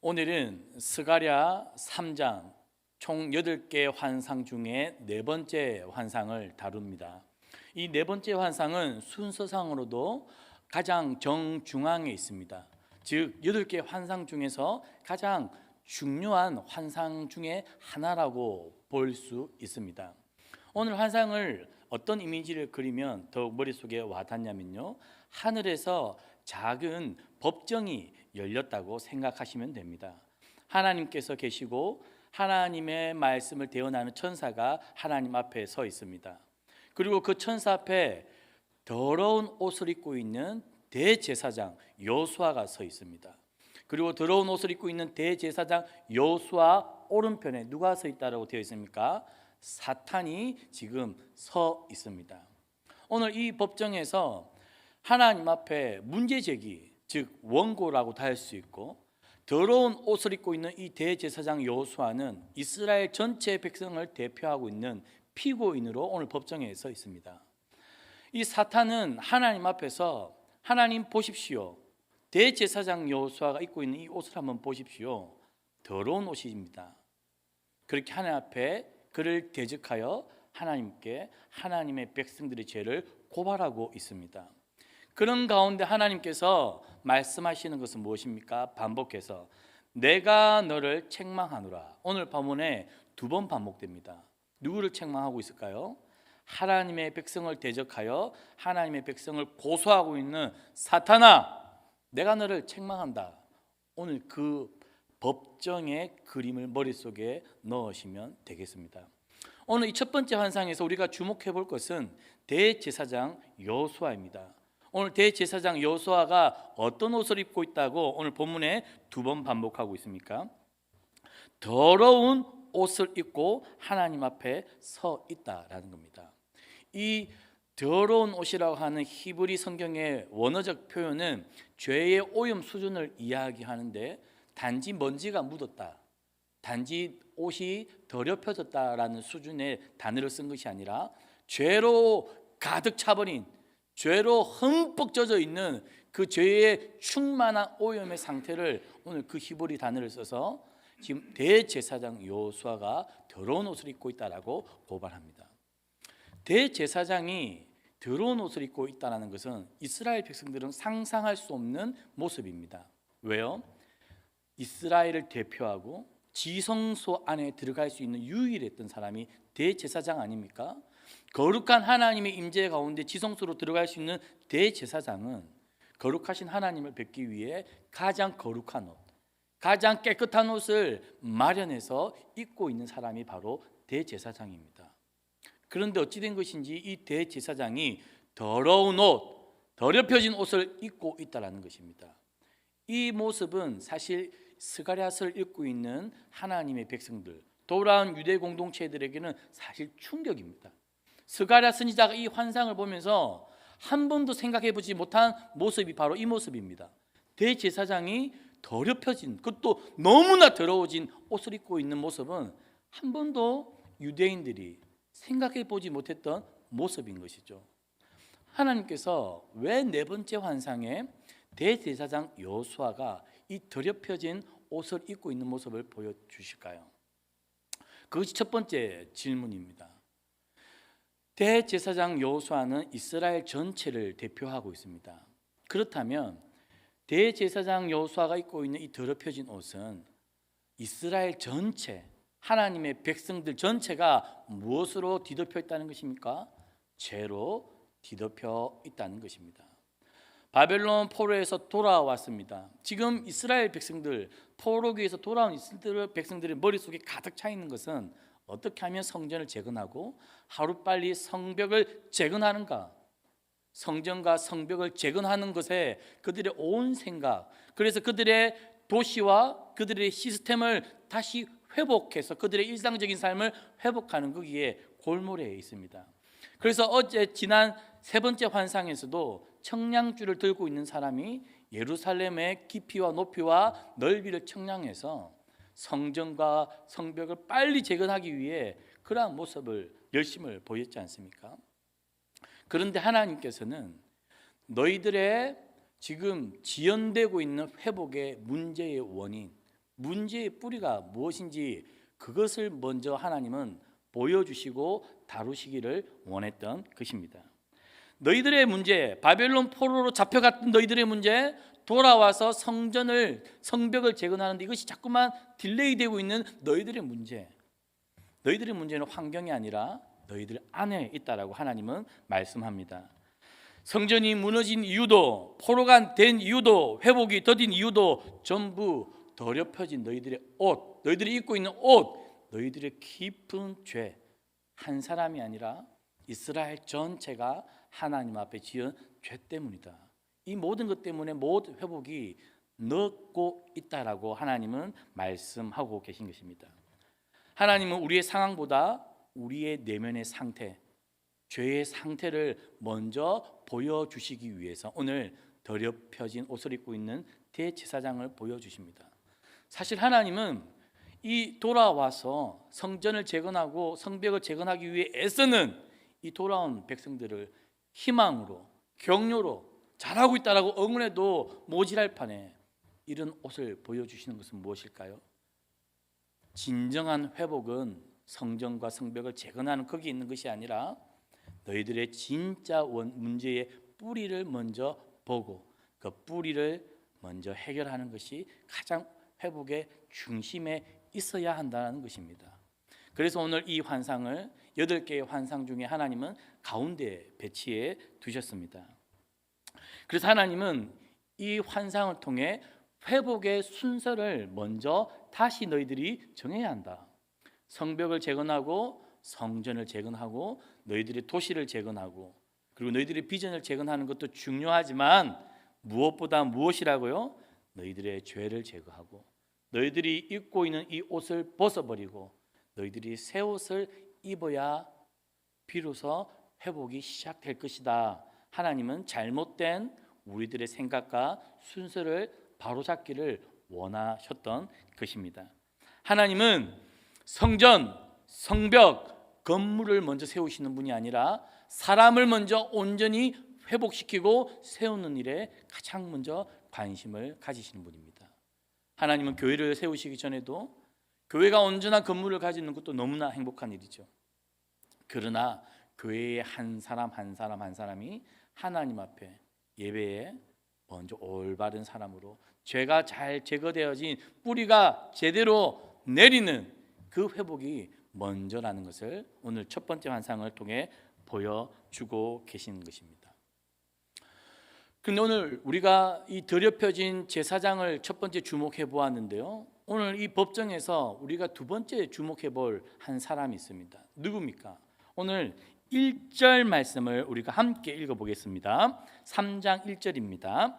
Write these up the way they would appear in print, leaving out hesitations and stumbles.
오늘은 스가랴 3장 총 8개 환상 중에 네 번째 환상을 다룹니다. 이 네 번째 환상은 순서상으로도 가장 정중앙에 있습니다. 즉 8개 환상 중에서 가장 중요한 환상 중에 하나라고 볼 수 있습니다. 오늘 환상을 어떤 이미지를 그리면 더욱 머릿속에 와닿냐면요, 하늘에서 작은 법정이 열렸다고 생각하시면 됩니다. 하나님께서 계시고 하나님의 말씀을 대언하는 천사가 하나님 앞에 서 있습니다. 그리고 그 천사 앞에 더러운 옷을 입고 있는 대제사장 여호수아가 서 있습니다. 그리고 더러운 옷을 입고 있는 대제사장 여호수아 오른편에 누가 서 있다고 되어 있습니까? 사탄이 지금 서 있습니다. 오늘 이 법정에서 하나님 앞에 문제제기, 즉 원고라고도 할 수 있고, 더러운 옷을 입고 있는 이 대제사장 여호수아는 이스라엘 전체 백성을 대표하고 있는 피고인으로 오늘 법정에 서 있습니다. 이 사탄은 하나님 앞에서 하나님 보십시오, 대제사장 여호수아가 입고 있는 이 옷을 한번 보십시오, 더러운 옷입니다. 그렇게 하나님 앞에 그를 대적하여 하나님께 하나님의 백성들의 죄를 고발하고 있습니다. 그런 가운데 하나님께서 말씀하시는 것은 무엇입니까? 반복해서 내가 너를 책망하노라. 오늘 본문에 두 번 반복됩니다. 누구를 책망하고 있을까요? 하나님의 백성을 대적하여 하나님의 백성을 고소하고 있는 사탄아, 내가 너를 책망한다. 오늘 그 법정의 그림을 머릿속에 넣으시면 되겠습니다. 오늘 이 첫 번째 환상에서 우리가 주목해 볼 것은 대제사장 여호수아입니다. 오늘 대제사장 여호수아가 어떤 옷을 입고 있다고 오늘 본문에 두 번 반복하고 있습니까? 더러운 옷을 입고 하나님 앞에 서 있다라는 겁니다. 이 더러운 옷이라고 하는 히브리 성경의 원어적 표현은 죄의 오염 수준을 이야기하는데, 단지 먼지가 묻었다, 단지 옷이 더럽혀졌다라는 수준의 단어를 쓴 것이 아니라 죄로 가득 차버린, 죄로 흠뻑 젖어 있는 그 죄의 충만한 오염의 상태를 오늘 그 히브리 단어를 써서 지금 대제사장 여호수아가 더러운 옷을 입고 있다라고 고발합니다. 대제사장이 더러운 옷을 입고 있다는 것은 이스라엘 백성들은 상상할 수 없는 모습입니다. 왜요? 이스라엘을 대표하고 지성소 안에 들어갈 수 있는 유일했던 사람이 대제사장 아닙니까? 거룩한 하나님의 임재 가운데 지성소로 들어갈 수 있는 대제사장은 거룩하신 하나님을 뵙기 위해 가장 거룩한 옷, 가장 깨끗한 옷을 마련해서 입고 있는 사람이 바로 대제사장입니다. 그런데 어찌 된 것인지 이 대제사장이 더러운 옷, 더럽혀진 옷을 입고 있다는 것입니다. 이 모습은 사실 스가랴서를 읽고 있는 하나님의 백성들, 돌아온 유대 공동체들에게는 사실 충격입니다. 스가랴 선지자가 이 환상을 보면서 한 번도 생각해 보지 못한 모습이 바로 이 모습입니다. 대제사장이 더럽혀진, 그것도 너무나 더러워진 옷을 입고 있는 모습은 한 번도 유대인들이 생각해 보지 못했던 모습인 것이죠. 하나님께서 왜 네 번째 환상에 대제사장 여호수아가 이 더럽혀진 옷을 입고 있는 모습을 보여주실까요? 그것이 첫 번째 질문입니다. 대제사장 여호수아는 이스라엘 전체를 대표하고 있습니다. 그렇다면 대제사장 여호수아가 입고 있는 이 더럽혀진 옷은 이스라엘 전체, 하나님의 백성들 전체가 무엇으로 뒤덮여 있다는 것입니까? 죄로 뒤덮여 있다는 것입니다. 바벨론 포로에서 돌아왔습니다. 지금 이스라엘 백성들, 포로기에서 돌아온 이스라엘 백성들의 머릿속에 가득 차 있는 것은 어떻게 하면 성전을 재건하고 하루빨리 성벽을 재건하는가, 성전과 성벽을 재건하는 것에 그들의 온 생각, 그래서 그들의 도시와 그들의 시스템을 다시 회복해서 그들의 일상적인 삶을 회복하는 거기에 골몰해 있습니다. 그래서 어제 지난 세 번째 환상에서도 청량줄을 들고 있는 사람이 예루살렘의 깊이와 높이와 넓이를 청량해서 성전과 성벽을 빨리 재건하기 위해 그러한 모습을 열심을 보였지 않습니까? 그런데 하나님께서는 너희들의 지금 지연되고 있는 회복의 문제의 원인, 문제의 뿌리가 무엇인지 그것을 먼저 하나님은 보여주시고 다루시기를 원했던 것입니다. 너희들의 문제, 바벨론 포로로 잡혀갔던 너희들의 문제, 돌아와서 성벽을 재건하는데 이것이 자꾸만 딜레이되고 있는 너희들의 문제. 너희들의 문제는 환경이 아니라 너희들 안에 있다라고 하나님은 말씀합니다. 성전이 무너진 이유도, 포로가 된 이유도, 회복이 더딘 이유도 전부 더럽혀진 너희들의 옷, 너희들이 입고 있는 옷, 너희들의 깊은 죄, 한 사람이 아니라 이스라엘 전체가 하나님 앞에 지은 죄 때문이다. 이 모든 것 때문에 모든 회복이 늦고 있다라고 하나님은 말씀하고 계신 것입니다. 하나님은 우리의 상황보다 우리의 내면의 상태, 죄의 상태를 먼저 보여주시기 위해서 오늘 더럽혀진 옷을 입고 있는 대제사장을 보여주십니다. 사실 하나님은 이 돌아와서 성전을 재건하고 성벽을 재건하기 위해 애쓰는 이 돌아온 백성들을 희망으로, 격려로 잘하고 있다라고 응원해도 모질할 판에 이런 옷을 보여주시는 것은 무엇일까요? 진정한 회복은 성전과 성벽을 재건하는 거기에 있는 것이 아니라 너희들의 진짜 문제의 뿌리를 먼저 보고 그 뿌리를 먼저 해결하는 것이 가장 회복의 중심에 있어야 한다는 것입니다. 그래서 오늘 이 환상을 8개의 환상 중에 하나님은 가운데 배치해 두셨습니다. 그래서 하나님은 이 환상을 통해 회복의 순서를 먼저 다시 너희들이 정해야 한다. 성벽을 재건하고 성전을 재건하고 너희들의 도시를 재건하고 그리고 너희들의 비전을 재건하는 것도 중요하지만 무엇보다 무엇이라고요? 너희들의 죄를 제거하고 너희들이 입고 있는 이 옷을 벗어버리고 너희들이 새 옷을 입어야 비로소 회복이 시작될 것이다. 하나님은 잘못된 우리들의 생각과 순서를 바로잡기를 원하셨던 것입니다. 하나님은 성전, 성벽, 건물을 먼저 세우시는 분이 아니라 사람을 먼저 온전히 회복시키고 세우는 일에 가장 먼저 관심을 가지시는 분입니다. 하나님은 교회를 세우시기 전에도 교회가 온전한 건물을 가지는 것도 너무나 행복한 일이죠. 그러나 교회의 한 사람 한 사람이 하나님 앞에 예배에 먼저 올바른 사람으로 죄가 잘 제거되어진 뿌리가 제대로 내리는 그 회복이 먼저라는 것을 오늘 첫 번째 환상을 통해 보여주고 계신 것입니다. 그런데 오늘 우리가 이 더럽혀진 제사장을 첫 번째 주목해 보았는데요. 오늘 이 법정에서 우리가 두 번째 주목해 볼 한 사람이 있습니다. 누굽니까? 오늘 1절 말씀을 우리가 함께 읽어보겠습니다. 3장 1절입니다.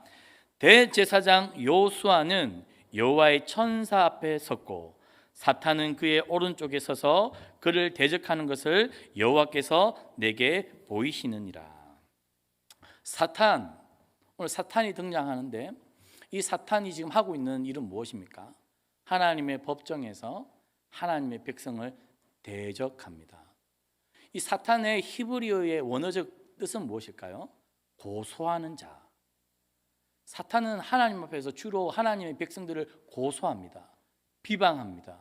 대제사장 요수아는 여호와의 천사 앞에 섰고 사탄은 그의 오른쪽에 서서 그를 대적하는 것을 여호와께서 내게 보이시느니라. 사탄, 오늘 사탄이 등장하는데 이 사탄이 지금 하고 있는 일은 무엇입니까? 하나님의 법정에서 하나님의 백성을 대적합니다. 이 사탄의 히브리어의 원어적 뜻은 무엇일까요? 고소하는 자. 사탄은 하나님 앞에서 주로 하나님의 백성들을 고소합니다. 비방합니다.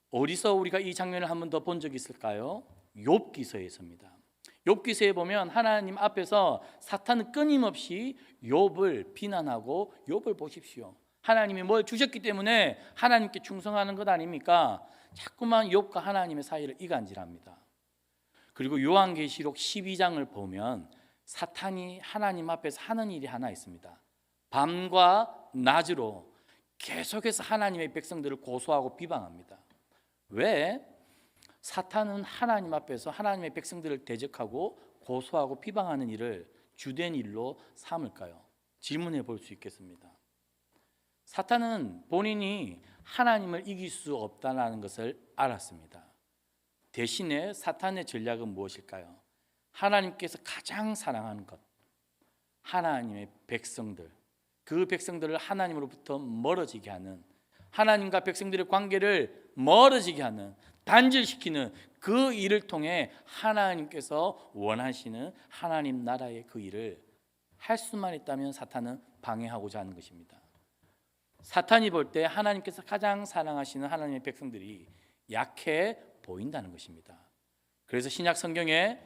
어디서 우리가 이 장면을 한 번 더 본 적이 있을까요? 욥기서에서입니다. 욥기서에 보면 하나님 앞에서 사탄은 끊임없이 욥을 비난하고 욥을 보십시오. 하나님이 뭘 주셨기 때문에 하나님께 충성하는 것 아닙니까? 자꾸만 욥과 하나님의 사이를 이간질합니다. 그리고 요한계시록 12장을 보면 사탄이 하나님 앞에서 하는 일이 하나 있습니다. 밤과 낮으로 계속해서 하나님의 백성들을 고소하고 비방합니다. 왜? 사탄은 하나님 앞에서 하나님의 백성들을 대적하고 고소하고 비방하는 일을 주된 일로 삼을까요? 질문해 볼 수 있겠습니다. 사탄은 본인이 하나님을 이길 수 없다는 것을 알았습니다. 대신에 사탄의 전략은 무엇일까요? 하나님께서 가장 사랑하는 것, 하나님의 백성들, 그 백성들을 하나님으로부터 멀어지게 하는, 하나님과 백성들의 관계를 멀어지게 하는, 단절시키는 그 일을 통해 하나님께서 원하시는 하나님 나라의 그 일을 할 수만 있다면 사탄은 방해하고자 하는 것입니다. 사탄이 볼 때 하나님께서 가장 사랑하시는 하나님의 백성들이 약해 보인다는 것입니다. 그래서 신약 성경에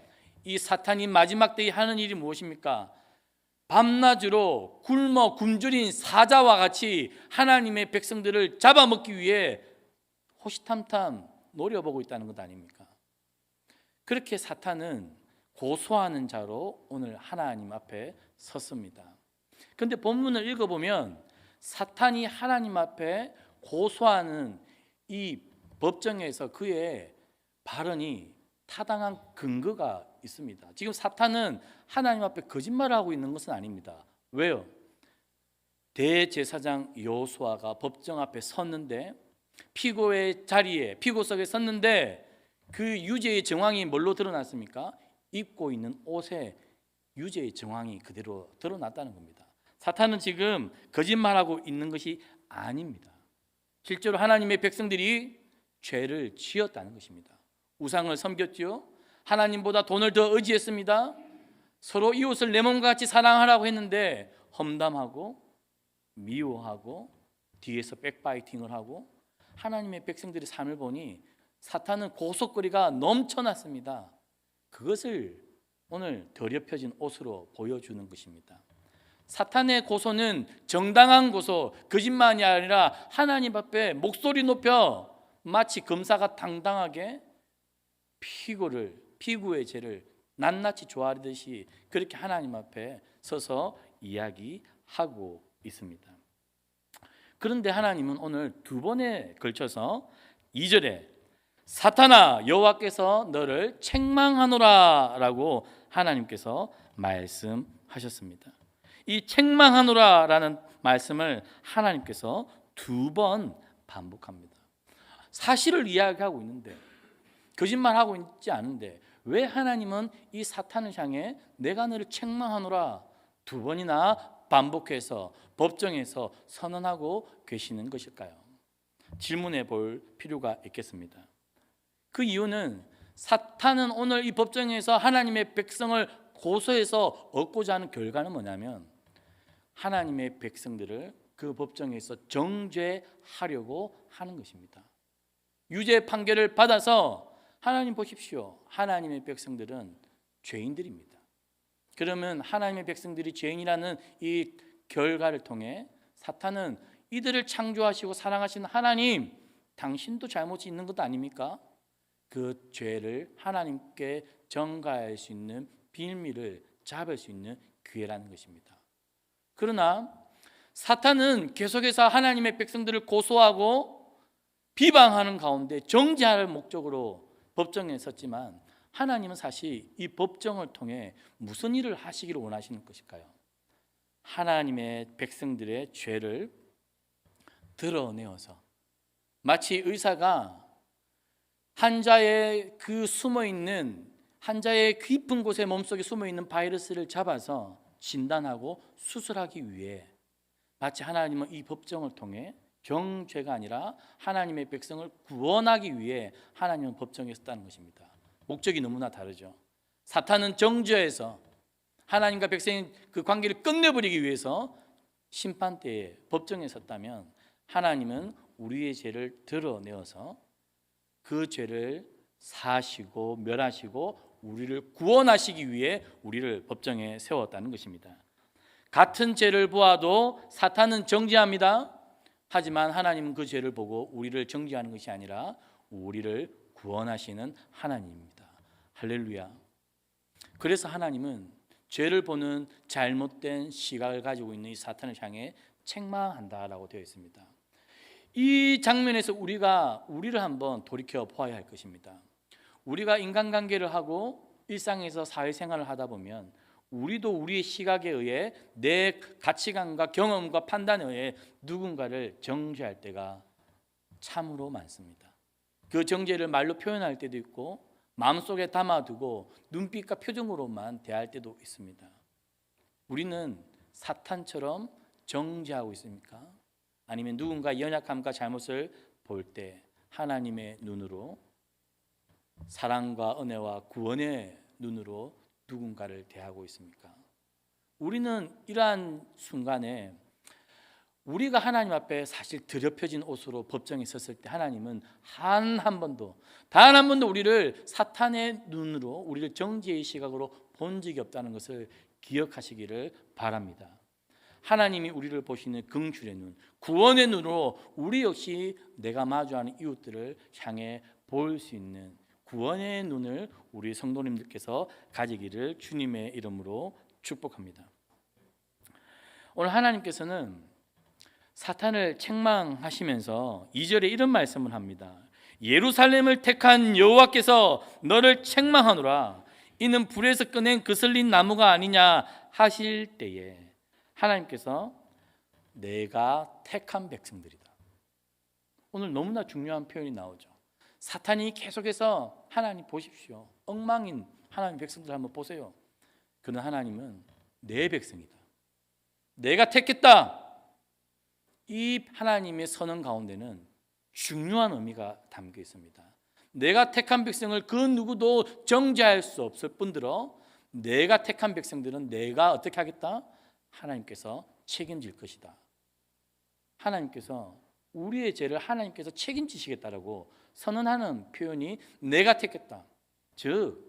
이 사탄이 마지막 때에 하는 일이 무엇입니까? 밤낮으로 굶어 굶주린 사자와 같이 하나님의 백성들을 잡아먹기 위해 호시탐탐 노려보고 있다는 것 아닙니까? 그렇게 사탄은 고소하는 자로 오늘 하나님 앞에 섰습니다. 그런데 본문을 읽어보면 사탄이 하나님 앞에 고소하는 이 법정에서 그의 발언이 타당한 근거가 있습니다. 지금 사탄은 하나님 앞에 거짓말을 하고 있는 것은 아닙니다. 왜요? 대제사장 여호수아가 법정 앞에 섰는데 피고의 자리에 피고석에 섰는데 그 유죄의 정황이 뭘로 드러났습니까? 입고 있는 옷에 유죄의 정황이 그대로 드러났다는 겁니다. 사탄은 지금 거짓말하고 있는 것이 아닙니다. 실제로 하나님의 백성들이 죄를 지었다는 것입니다. 우상을 섬겼죠. 하나님보다 돈을 더 의지했습니다. 서로 이웃을 내 몸과 같이 사랑하라고 했는데 험담하고 미워하고 뒤에서 백바이팅을 하고 하나님의 백성들의 삶을 보니 사탄은 고속거리가 넘쳐났습니다. 그것을 오늘 더럽혀진 옷으로 보여주는 것입니다. 사탄의 고소는 정당한 고소, 거짓말이 아니라 하나님 앞에 목소리 높여 마치 검사가 당당하게 피고의 죄를 낱낱이 조아리듯이 그렇게 하나님 앞에 서서 이야기하고 있습니다. 그런데 하나님은 오늘 두 번에 걸쳐서 2절에 사탄아 여호와께서 너를 책망하노라 라고 하나님께서 말씀하셨습니다. 이 책망하노라라는 말씀을 하나님께서 두 번 반복합니다. 사실을 이야기하고 있는데 거짓말하고 있지 않은데 왜 하나님은 이 사탄을 향해 내가 너를 책망하노라 두 번이나 반복해서 법정에서 선언하고 계시는 것일까요? 질문해 볼 필요가 있겠습니다. 그 이유는 사탄은 오늘 이 법정에서 하나님의 백성을 고소해서 얻고자 하는 결과는 뭐냐면 하나님의 백성들을 그 법정에서 정죄하려고 하는 것입니다. 유죄 판결을 받아서 하나님 보십시오. 하나님의 백성들은 죄인들입니다. 그러면 하나님의 백성들이 죄인이라는 이 결과를 통해 사탄은 이들을 창조하시고 사랑하시는 하나님, 당신도 잘못이 있는 것 아닙니까? 그 죄를 하나님께 전가할 수 있는 빌미를 잡을 수 있는 기회라는 것입니다. 그러나 사탄은 계속해서 하나님의 백성들을 고소하고 비방하는 가운데 정죄할 목적으로 법정에 섰지만 하나님은 사실 이 법정을 통해 무슨 일을 하시기를 원하시는 것일까요? 하나님의 백성들의 죄를 드러내어서 마치 의사가 환자의 그 숨어있는 환자의 깊은 곳에 몸속에 숨어있는 바이러스를 잡아서 진단하고 수술하기 위해 마치 하나님은 이 법정을 통해 정죄가 아니라 하나님의 백성을 구원하기 위해 하나님은 법정에 섰다는 것입니다. 목적이 너무나 다르죠. 사탄은 정죄해서 하나님과 백성의 그 관계를 끝내버리기 위해서 심판대에 법정에 섰다면 하나님은 우리의 죄를 드러내어서 그 죄를 사하시고 멸하시고 우리를 구원하시기 위해 우리를 법정에 세웠다는 것입니다. 같은 죄를 보아도 사탄은 정죄합니다. 하지만 하나님은 그 죄를 보고 우리를 정죄하는 것이 아니라 우리를 구원하시는 하나님입니다. 할렐루야. 그래서 하나님은 죄를 보는 잘못된 시각을 가지고 있는 이 사탄을 향해 책망한다라고 되어 있습니다. 이 장면에서 우리를 한번 돌이켜 보아야 할 것입니다. 우리가 인간관계를 하고 일상에서 사회생활을 하다 보면 우리도 우리의 시각에 의해 내 가치관과 경험과 판단에 의해 누군가를 정죄할 때가 참으로 많습니다. 그 정죄를 말로 표현할 때도 있고 마음속에 담아두고 눈빛과 표정으로만 대할 때도 있습니다. 우리는 사탄처럼 정죄하고 있습니까? 아니면 누군가 연약함과 잘못을 볼 때 하나님의 눈으로 사랑과 은혜와 구원의 눈으로 누군가를 대하고 있습니까? 우리는 이러한 순간에 우리가 하나님 앞에 사실 더럽혀진 옷으로 법정에 섰을 때 하나님은 단 한 번도 우리를 사탄의 눈으로, 우리를 정죄의 시각으로 본 적이 없다는 것을 기억하시기를 바랍니다. 하나님이 우리를 보시는 긍휼의 눈, 구원의 눈으로 우리 역시 내가 마주하는 이웃들을 향해 볼 수 있는 구원의 눈을 우리 성도님들께서 가지기를 주님의 이름으로 축복합니다. 오늘 하나님께서는 사탄을 책망하시면서 2절에 이런 말씀을 합니다. 예루살렘을 택한 여호와께서 너를 책망하노라. 이는 불에서 꺼낸 그슬린 나무가 아니냐 하실 때에 하나님께서 내가 택한 백성들이다. 오늘 너무나 중요한 표현이 나오죠. 사탄이 계속해서 하나님 보십시오, 엉망인 하나님 백성들 한번 보세요. 그는 하나님은 내 백성이다, 내가 택했다. 이 하나님의 선언 가운데는 중요한 의미가 담겨 있습니다. 내가 택한 백성을 그 누구도 정죄할 수 없을 뿐더러 내가 택한 백성들은 내가 어떻게 하겠다? 하나님께서 책임질 것이다. 하나님께서 우리의 죄를 하나님께서 책임지시겠다라고 선언하는 표현이 내가 택했다. 즉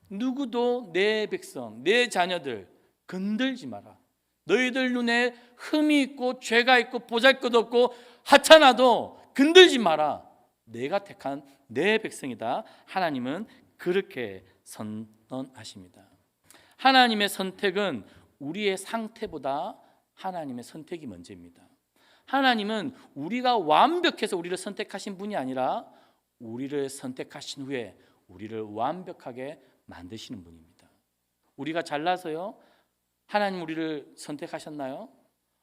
누구도 내 백성, 내 자녀들 건들지 마라. 너희들 눈에 흠이 있고 죄가 있고 보잘것없고 하찮아도 건들지 마라. 내가 택한 내 백성이다. 하나님은 그렇게 선언하십니다. 하나님의 선택은 우리의 상태보다 하나님의 선택이 먼저입니다. 하나님은 우리가 완벽해서 우리를 선택하신 분이 아니라 우리를 선택하신 후에 우리를 완벽하게 만드시는 분입니다. 우리가 잘나서요? 하나님 우리를 선택하셨나요?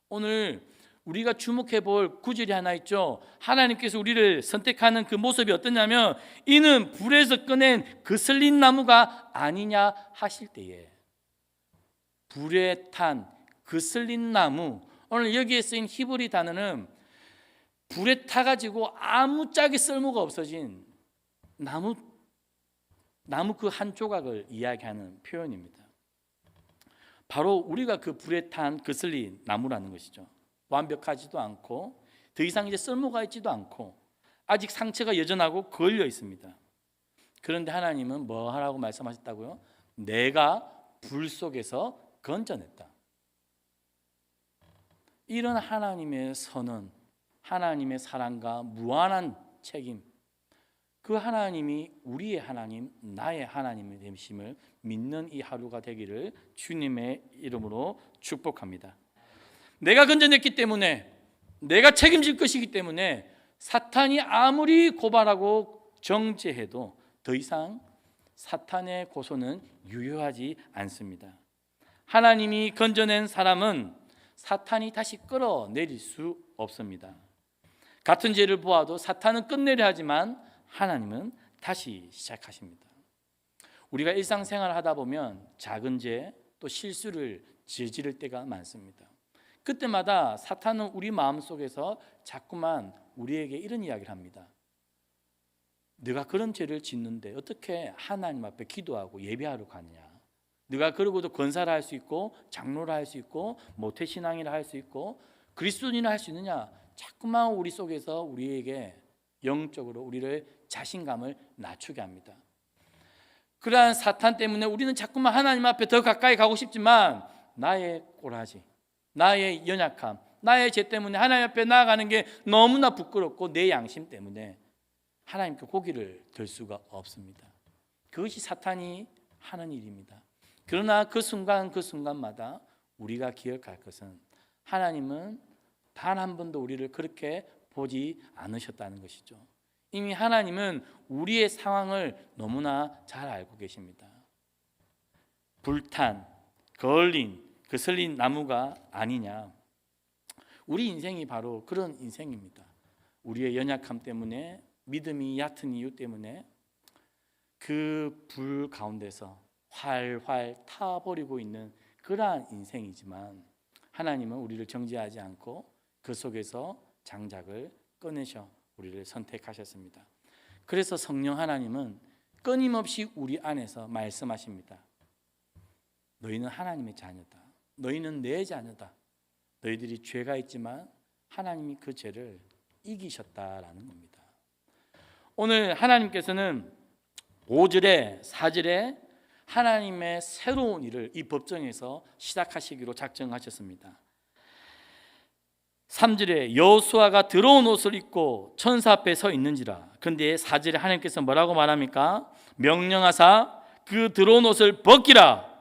오늘 우리가 주목해 볼 구절이 하나 있죠. 하나님께서 우리를 선택하는 그 모습이 어떠냐면 이는 불에서 꺼낸 그슬린 나무가 아니냐 하실 때에, 불에 탄 그슬린 나무, 오늘 여기에 쓰인 히브리 단어는 불에 타가지고 아무짝에 쓸모가 없어진 나무 그 한 조각을 이야기하는 표현입니다. 바로 우리가 그 불에 탄 그슬린 나무라는 것이죠. 완벽하지도 않고 더 이상 이제 쓸모가 있지도 않고 아직 상처가 여전하고 걸려 있습니다. 그런데 하나님은 뭐 하라고 말씀하셨다고요? 내가 불 속에서 건져냈다. 이런 하나님의 선언, 하나님의 사랑과 무한한 책임, 그 하나님이 우리의 하나님, 나의 하나님의 되심을 믿는 이 하루가 되기를 주님의 이름으로 축복합니다. 내가 건져냈기 때문에, 내가 책임질 것이기 때문에 사탄이 아무리 고발하고 정죄해도 더 이상 사탄의 고소는 유효하지 않습니다. 하나님이 건져낸 사람은 사탄이 다시 끌어내릴 수 없습니다. 같은 죄를 보아도 사탄은 끝내려 하지만 하나님은 다시 시작하십니다. 우리가 일상생활을 하다 보면 작은 죄 또 실수를 저지를 때가 많습니다. 그때마다 사탄은 우리 마음속에서 자꾸만 우리에게 이런 이야기를 합니다. 네가 그런 죄를 짓는데 어떻게 하나님 앞에 기도하고 예배하러 가느냐. 네가 그러고도 권사를 할 수 있고 장로를 할 수 있고 모태신앙이라 할 수 있고 그리스도인이라 할 수 있느냐. 자꾸만 우리 속에서 우리에게 영적으로 우리를 자신감을 낮추게 합니다. 그러한 사탄 때문에 우리는 자꾸만 하나님 앞에 더 가까이 가고 싶지만 나의 꼬라지, 나의 연약함, 나의 죄 때문에 하나님 앞에 나아가는 게 너무나 부끄럽고 내 양심 때문에 하나님께 고개를 들 수가 없습니다. 그것이 사탄이 하는 일입니다. 그러나 그 순간 그 순간마다 우리가 기억할 것은 하나님은 단 한 번도 우리를 그렇게 보지 않으셨다는 것이죠. 이미 하나님은 우리의 상황을 너무나 잘 알고 계십니다. 불탄, 걸린, 그슬린 나무가 아니냐. 우리 인생이 바로 그런 인생입니다. 우리의 연약함 때문에, 믿음이 얕은 이유 때문에 그 불 가운데서 활활 타버리고 있는 그러한 인생이지만 하나님은 우리를 정죄하지 않고 그 속에서 장작을 꺼내셔 우리를 선택하셨습니다. 그래서 성령 하나님은 끊임없이 우리 안에서 말씀하십니다. 너희는 하나님의 자녀다. 너희는 내 자녀다. 너희들이 죄가 있지만 하나님이 그 죄를 이기셨다라는 겁니다. 오늘 하나님께서는 5절에 4절에 하나님의 새로운 일을 이 법정에서 시작하시기로 작정하셨습니다. 3절에 여호수아가 더러운 옷을 입고 천사 앞에 서 있는지라. 그런데 4절에 하나님께서 뭐라고 말합니까? 명령하사 그 더러운 옷을 벗기라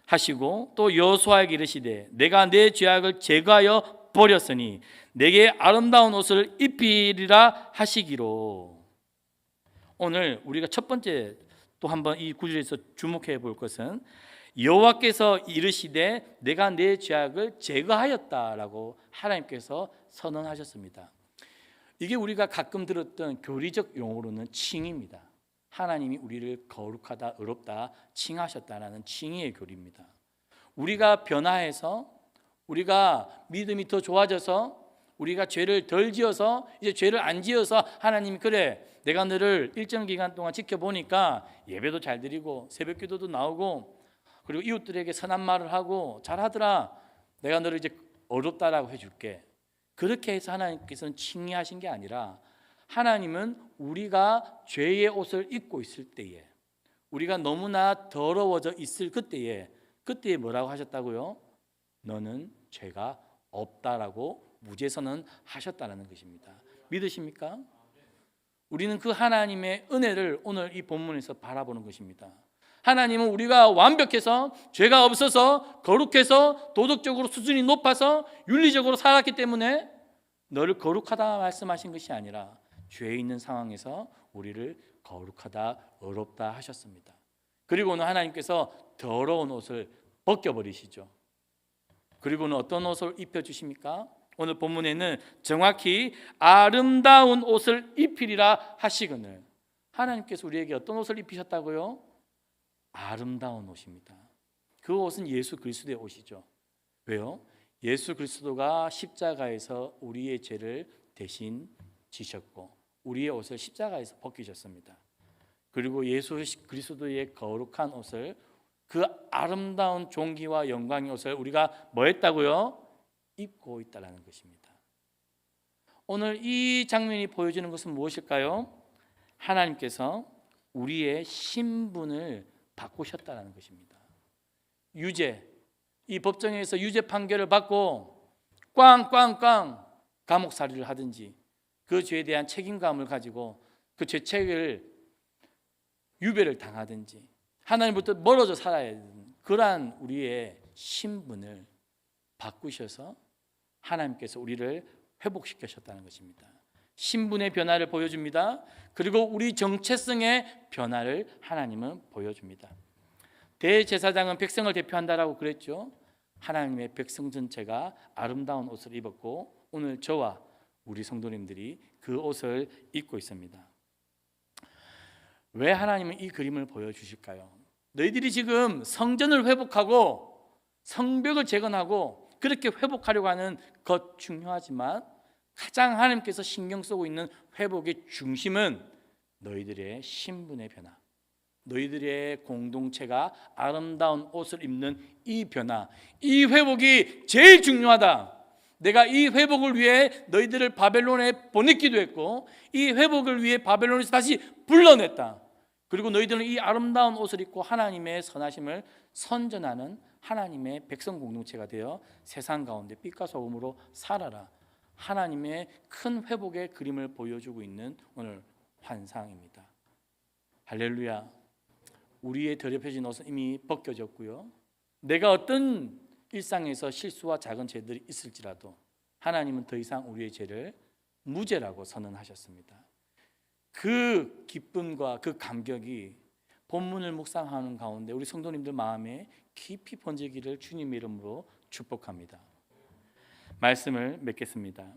하시고 또 여호수아에게 이르시되 내가 내 죄악을 제거하여 버렸으니 내게 아름다운 옷을 입히리라 하시기로. 오늘 우리가 첫 번째 또 한번 이 구절에서 주목해 볼 것은 여호와께서 이르시되 내가 내 죄악을 제거하였다라고 하나님께서 선언하셨습니다. 이게 우리가 가끔 들었던 교리적 용어로는 칭의입니다. 하나님이 우리를 거룩하다, 의롭다 칭하셨다라는 칭의의 교리입니다. 우리가 변화해서 우리가 믿음이 더 좋아져서 우리가 죄를 덜 지어서 이제 죄를 안 지어서 하나님이 그래 내가 너를 일정 기간 동안 지켜보니까 예배도 잘 드리고 새벽 기도도 나오고 그리고 이웃들에게 선한 말을 하고 잘하더라 내가 너를 이제 어렵다라고 해줄게. 그렇게 해서 하나님께서는 칭의하신 게 아니라 하나님은 우리가 죄의 옷을 입고 있을 때에 우리가 너무나 더러워져 있을 그때에 뭐라고 하셨다고요? 너는 죄가 없다라고 무죄 선언하셨다는 것입니다. 믿으십니까? 우리는 그 하나님의 은혜를 오늘 이 본문에서 바라보는 것입니다. 하나님은 우리가 완벽해서 죄가 없어서 거룩해서 도덕적으로 수준이 높아서 윤리적으로 살았기 때문에 너를 거룩하다 말씀하신 것이 아니라 죄에 있는 상황에서 우리를 거룩하다 의롭다 하셨습니다. 그리고는 하나님께서 더러운 옷을 벗겨버리시죠. 그리고는 어떤 옷을 입혀주십니까? 오늘 본문에는 정확히 아름다운 옷을 입히리라 하시거늘. 하나님께서 우리에게 어떤 옷을 입히셨다고요? 아름다운 옷입니다. 그 옷은 예수 그리스도의 옷이죠. 왜요? 예수 그리스도가 십자가에서 우리의 죄를 대신 지셨고 우리의 옷을 십자가에서 벗기셨습니다. 그리고 예수 그리스도의 거룩한 옷을 그 아름다운 존귀와 영광의 옷을 우리가 뭐 했다고요? 입고 있다는 것입니다. 오늘 이 장면이 보여주는 것은 무엇일까요? 하나님께서 우리의 신분을 바꾸셨다는 것입니다. 유죄, 이 법정에서 유죄 판결을 받고 꽝꽝꽝 감옥살이를 하든지 그 죄에 대한 책임감을 가지고 그 죄책을 유배를 당하든지 하나님부터 멀어져 살아야 되는 그러한 우리의 신분을 바꾸셔서 하나님께서 우리를 회복시키셨다는 것입니다. 신분의 변화를 보여줍니다. 그리고 우리 정체성의 변화를 하나님은 보여줍니다. 대제사장은 백성을 대표한다라고 그랬죠. 하나님의 백성 전체가 아름다운 옷을 입었고 오늘 저와 우리 성도님들이 그 옷을 입고 있습니다. 왜 하나님은 이 그림을 보여주실까요? 너희들이 지금 성전을 회복하고 성벽을 재건하고 그렇게 회복하려고 하는 것 중요하지만 가장 하나님께서 신경 쓰고 있는 회복의 중심은 너희들의 신분의 변화, 너희들의 공동체가 아름다운 옷을 입는 이 변화, 이 회복이 제일 중요하다. 내가 이 회복을 위해 너희들을 바벨론에 보냈기도 했고 이 회복을 위해 바벨론에서 다시 불러냈다. 그리고 너희들은 이 아름다운 옷을 입고 하나님의 선하심을 선전하는 하나님의 백성 공동체가 되어 세상 가운데 빛과 소금으로 살아라. 하나님의 큰 회복의 그림을 보여주고 있는 오늘 환상입니다. 할렐루야. 우리의 더럽혀진 옷은 이미 벗겨졌고요. 내가 어떤 일상에서 실수와 작은 죄들이 있을지라도 하나님은 더 이상 우리의 죄를 무죄라고 선언하셨습니다. 그 기쁨과 그 감격이 본문을 묵상하는 가운데 우리 성도님들 마음에 깊이 번지기를 주님의 이름으로 축복합니다. 말씀을 맺겠습니다.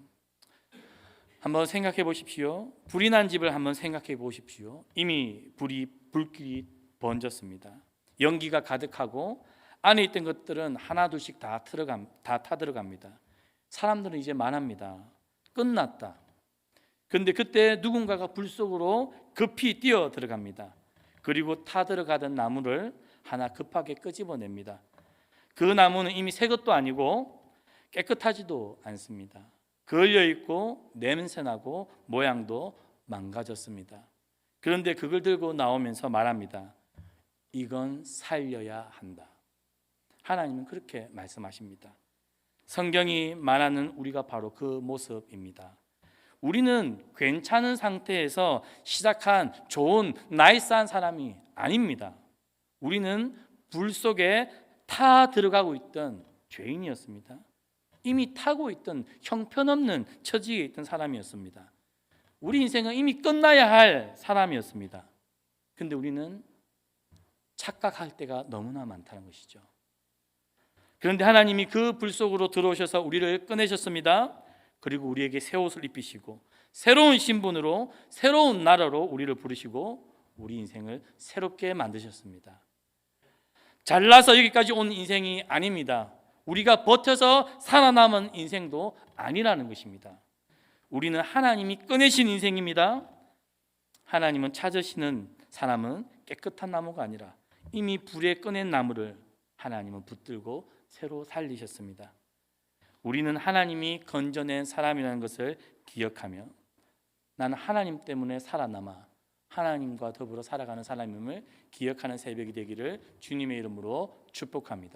한번 생각해 보십시오. 불이 난 집을 한번 생각해 보십시오. 이미 불길이 번졌습니다. 연기가 가득하고 안에 있던 것들은 하나둘씩 다 타들어갑니다. 사람들은 이제 말합니다. 끝났다. 그런데 그때 누군가가 불 속으로 급히 뛰어 들어갑니다. 그리고 타들어가던 나무를 하나 급하게 끄집어냅니다. 그 나무는 이미 새 것도 아니고 깨끗하지도 않습니다. 걸려 있고 냄새나고 모양도 망가졌습니다. 그런데 그걸 들고 나오면서 말합니다. 이건 살려야 한다. 하나님은 그렇게 말씀하십니다. 성경이 말하는 우리가 바로 그 모습입니다. 우리는 괜찮은 상태에서 시작한 좋은 나이스한 사람이 아닙니다. 우리는 불 속에 타 들어가고 있던 죄인이었습니다. 이미 타고 있던 형편없는 처지에 있던 사람이었습니다. 우리 인생은 이미 끝나야 할 사람이었습니다. 그런데 우리는 착각할 때가 너무나 많다는 것이죠. 그런데 하나님이 그 불 속으로 들어오셔서 우리를 꺼내셨습니다. 그리고 우리에게 새 옷을 입히시고 새로운 신분으로 새로운 나라로 우리를 부르시고 우리 인생을 새롭게 만드셨습니다. 잘나서 여기까지 온 인생이 아닙니다. 우리가 버텨서 살아남은 인생도 아니라는 것입니다. 우리는 하나님이 꺼내신 인생입니다. 하나님은 찾으시는 사람은 깨끗한 나무가 아니라 이미 불에 꺼낸 나무를 하나님은 붙들고 새로 살리셨습니다. 우리는 하나님이 건져낸 사람이라는 것을 기억하며 나는 하나님 때문에 살아남아 하나님과 더불어 살아가는 사람임을 기억하는 새벽이 되기를 주님의 이름으로 축복합니다.